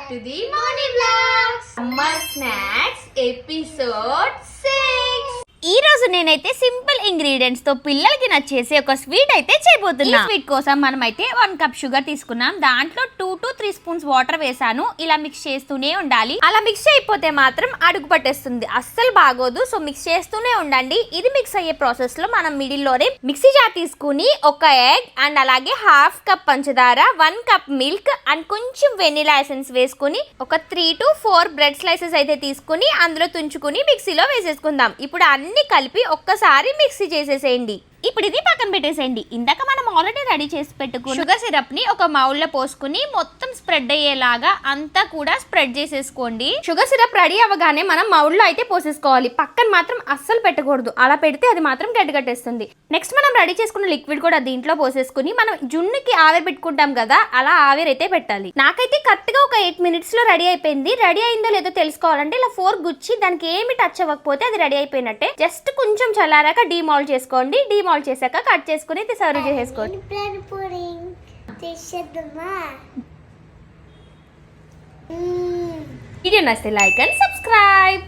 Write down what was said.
back to the morning vlogs. Summer snacks episode 6. ఈ రోజు నేనైతే సింపుల్ ఇంగ్రీడియంట్స్ తో పిల్లలకి నచ్చేసే ఒక స్వీట్ అయితే చేయబోతున్నా. ఈ స్వీట్ కోసం మనం అయితే 1 కప్ షుగర్ తీసుకున్నాం. దాంట్లో 2 to 3 స్పూన్స్ వాటర్ వేసాను. ఇలా మిక్స్ చేస్తూనే ఉండాలి. అలా మిక్స్ అయిపోతే మాత్రం అడుగు పట్టేస్తుంది, అస్సలు బాగోదు. సో మిక్స్ చేస్తూనే ఉండండి. ఇది మిక్స్ అయ్యే ప్రాసెస్ లో మనం మిడిల్ లోనే మిక్సీ జార్ తీసుకుని ఒక ఎగ్ అండ్ అలాగే హాఫ్ కప్ పంచదార, 1 కప్ మిల్క్ అండ్ కొంచెం వెనిలా ఎసెన్స్ వేసుకుని ఒక 3 to 4 బ్రెడ్ స్లైసెస్ అయితే తీసుకుని అందులో తుంచుకుని మిక్సీలో వేసేసుకుందాం. ఇప్పుడు అన్ని కలిపి ఒక్కసారి మిక్సీ చేసేసేయండి. ఇప్పుడు ఇది పక్కన పెట్టేసేయండి. ఇందాక మనం ఆల్రెడీ రెడీ చేసి పెట్టుకున్న షుగర్ సిరప్ ని ఒక మౌల్ లో పోసుకుని మొత్తం స్ప్రెడ్ అయ్యేలాగా అంతా కూడా స్ప్రెడ్ చేసేసుకోండి. షుగర్ సిరప్ రెడీ అవ్వగానే మనం మౌల్ లో అయితే పోసేసుకోవాలి. పక్కన మాత్రం అస్సలు పెట్టకూడదు, అలా పెడితే అది మాత్రం గడ్డగట్టేస్తుంది. నెక్స్ట్ మనం రెడీ చేసుకున్న లిక్విడ్ కూడా దీంట్లో పోసేసుకుని మనం జున్నుకి ఆవిరి పెట్టుకుంటాం కదా, అలా ఆవిరి అయితే పెట్టాలి. నాకైతే కరెక్ట్ గా ఒక 8 minutes లో రెడీ అయిపోయింది. రెడీ అయిందో లేదో తెలుసుకోవాలంటే ఇలా 4 గుచ్చి దానికి ఏమి టచ్ అవ్వకపోతే అది రెడీ అయిపోయినట్టే. జస్ట్ కొంచెం చల్లారాక డీమాల్ట్ చేసుకోండి. డీమాల్ట్ చేశాక కట్ చేసుకుని సర్వ్ చేసేసుకోండి. వీడియో నచ్చితే లైక్ అండ్ సబ్స్క్రైబ్.